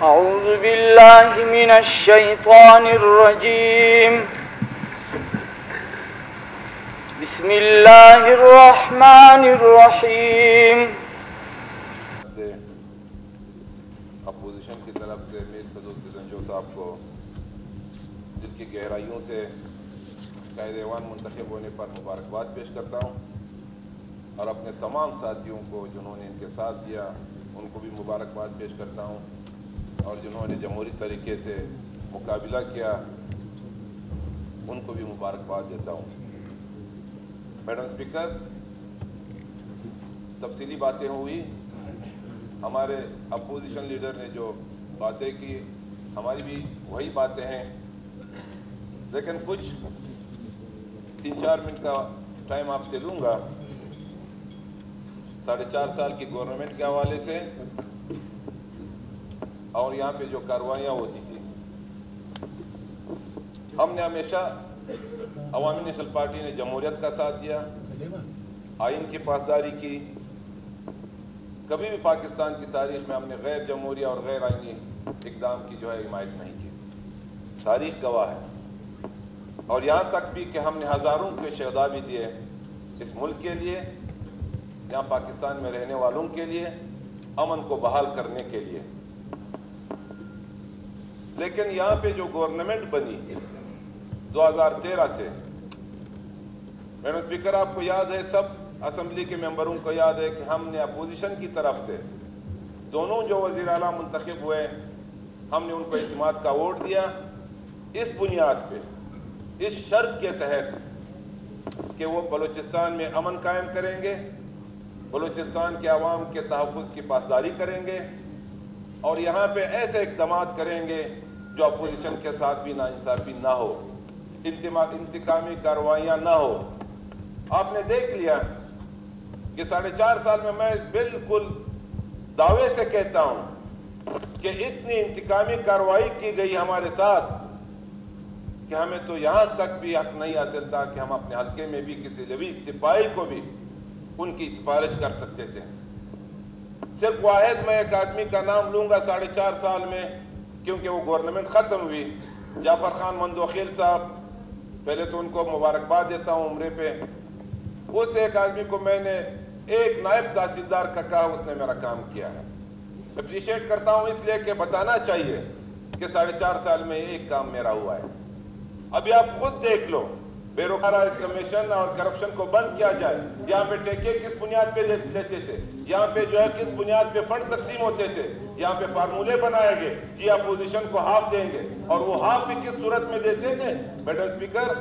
أعوذ بالله من الشيطان الرجيم بسم الله الرحمن الرحيم اپوزیشن کی طرف سے میر فضل زنجو صاحب کو دل کی گہرائیوں سے قائد ایوان منتخب ہونے پر مبارکباد پیش کرتا ہوں اور اپنے تمام ساتھیوں کو جنہوں نے ان کے ساتھ دیا ان کو بھی مبارکباد پیش کرتا ہوں اور جنہوں نے جمہوری طریقے سے مقابلہ کیا ان کو بھی مبارکباد دیتا ہوں۔ میڈم اسپیکر، تفصیلی باتیں ہوئی، ہمارے اپوزیشن لیڈر نے جو باتیں کی ہماری بھی وہی باتیں ہیں، لیکن کچھ 3-4 منٹ کا ٹائم آپ سے لوں گا 4.5 سال کی گورنمنٹ کے حوالے سے اور یہاں پہ جو کارروائیاں ہوتی تھی۔ ہم نے ہمیشہ عوامی نیشنل پارٹی نے جمہوریت کا ساتھ دیا، آئین کی پاسداری کی، کبھی بھی پاکستان کی تاریخ میں ہم نے غیر جمہوری اور غیر آئینی اقدام کی حمایت نہیں کی، تاریخ گواہ ہے۔ اور یہاں تک بھی کہ ہم نے ہزاروں کے شہداء بھی دیے اس ملک کے لیے، یہاں پاکستان میں رہنے والوں کے لیے، امن کو بحال کرنے کے لیے۔ لیکن یہاں پہ جو گورنمنٹ بنی 2013 سے، میڈم اسپیکر آپ کو یاد ہے، سب اسمبلی کے ممبروں کو یاد ہے کہ ہم نے اپوزیشن کی طرف سے دونوں جو وزیر اعلیٰ منتخب ہوئے ہم نے ان کو اعتماد کا ووٹ دیا، اس بنیاد پہ، اس شرط کے تحت کہ وہ بلوچستان میں امن قائم کریں گے، بلوچستان کے عوام کے تحفظ کی پاسداری کریں گے اور یہاں پہ ایسے اقدامات کریں گے جو اپوزیشن کے ساتھ بھی ناانصافی نہ ہو، انتقامی کارروائیاں نہ ہو۔ آپ نے دیکھ لیا کہ 4.5 سال میں بالکل دعوے سے کہتا ہوں کہ اتنی انتقامی کارروائی کی گئی ہمارے ساتھ کہ ہمیں تو یہاں تک بھی حق نہیں حاصل تھا کہ ہم اپنے حلقے میں بھی کسی لیوی سپاہی کو بھی ان کی سفارش کر سکتے تھے۔ صرف واحد میں ایک آدمی کا نام لوں گا 4.5 سال میں، کیونکہ وہ گورنمنٹ ختم ہوئی، جعفر خان مندوخیل صاحب، پہلے تو ان کو مبارکباد دیتا ہوں عمرے پہ۔ اس ایک آدمی کو میں نے ایک نائب تحصیلدار کا کہا، اس نے میرا کام کیا ہے۔ اپریشیٹ کرتا ہوں اس لیے کہ بتانا چاہیے کہ 4.5 سال میں ایک کام میرا ہوا ہے۔ ابھی آپ خود دیکھ لو، بے روزگارہ اس کمیشن اور کرپشن کو بند کیا جائے، یہاں پہ ٹیکے کس بنیاد پہ لیتے تھے، یہاں پہ کس بنیاد پہ فنڈ تقسیم ہوتے تھے، یہاں پہ فارمولے بنائے گئے کہ اپوزیشن کو ہاف دیں گے اور وہ ہاف بھی کس صورت میں دیتے تھے۔ میڈم اسپیکر،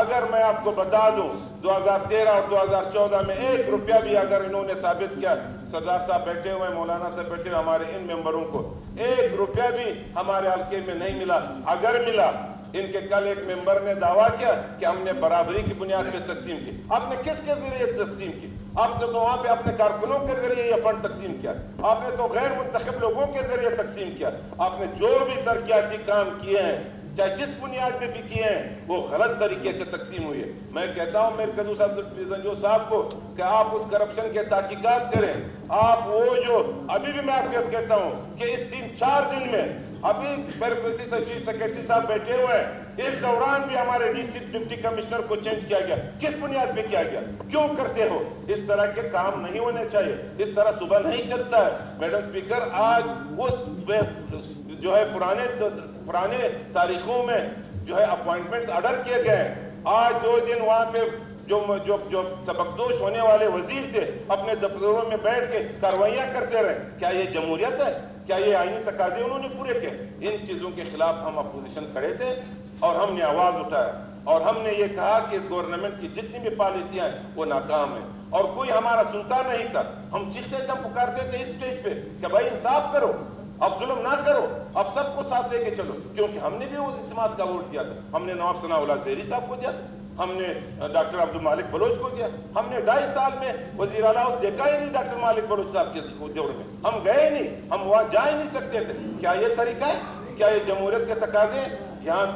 اگر میں آپ کو بتا دوں 2013 اور 2014 میں 1 روپیہ بھی اگر انہوں نے ثابت کیا، سردار صاحب بیٹھے ہوئے، مولانا صاحب بیٹھے ہوئے، ہمارے ان ممبروں کو 1 روپیہ بھی ہمارے حلقے میں نہیں ملا۔ اگر ملا، ان کے کل ایک ممبر نے دعویٰ کیا کہ ہم نے برابری کی بنیاد پہ تقسیم کی۔ آپ نے کس کے ذریعے تقسیم کی؟ آپ نے تو وہاں پہ اپنے کارکنوں کے ذریعے یہ فنڈ تقسیم کیا، آپ نے تو غیر منتخب لوگوں کے ذریعے تقسیم کیا۔ آپ نے جو بھی ترقیاتی کام کیے ہیں، چاہے جس بنیاد پہ بھی کیے ہیں، وہ غلط طریقے سے تقسیم ہوئی ہے۔ میں کہتا ہوں میر فضل زنجو صاحب کو کہ آپ اس کرپشن کے تحقیقات کریں۔ آپ وہ جو ابھی بھی میں آپ کو کہتا ہوں کہ اس 3-4 دن میں ابھی بیوروکریسی چیف سیکرٹری صاحب بیٹھے ہوئے ہیں، اس دوران بھی ہمارے ڈپٹی کمشنر کو چینج کیا گیا۔ کس بنیاد پہ کیا گیا؟ کیوں کرتے ہو؟ اس طرح کے کام نہیں ہونے چاہیے، اس طرح صبح نہیں چلتا ہے۔ میڈم اسپیکر، آج اس پرانے تاریخوں میں اپوائنٹمنٹس آرڈر کیے گئے ہیں۔ آج 2 دن وہاں پہ جو سبکدوش ہونے والے وزیر تھے اپنے دفتروں میں بیٹھ کے کاروائیاں کرتے رہے۔ کیا یہ جمہوریت ہے؟ کیا یہ آئینی تقاضے انہوں نے پورے کیے؟ ان چیزوں کے خلاف ہم اپوزیشن کھڑے تھے اور ہم نے آواز اٹھایا اور ہم نے یہ کہا کہ اس گورنمنٹ کی جتنی بھی پالیسیاں ہیں وہ ناکام ہیں اور کوئی ہمارا سنتا نہیں تھا۔ ہم چیختے تھے، ہم پکارتے تھے اس سٹیج پہ کہ بھائی انصاف کرو، اب ظلم نہ کرو، اب سب کو ساتھ لے کے چلو، کیونکہ ہم نے بھی اس اعتماد کا ووٹ دیا تھا۔ ہم نے نواب ثناء اللہ زہری صاحب کو دیا، ہم نے ڈاکٹر عبدالمالک بلوچ کو دیا، ہم نے 2.5 سال میں وزیر اعلیٰ دیکھا ہی نہیں ڈاکٹر مالک بلوچ صاحب کے دور میں، ہم گئے نہیں، ہم وہاں جا ہی نہیں سکتے تھے۔ کیا یہ طریقہ ہے؟ کیا یہ جمہوریت کے تقاضے؟ یہاں تک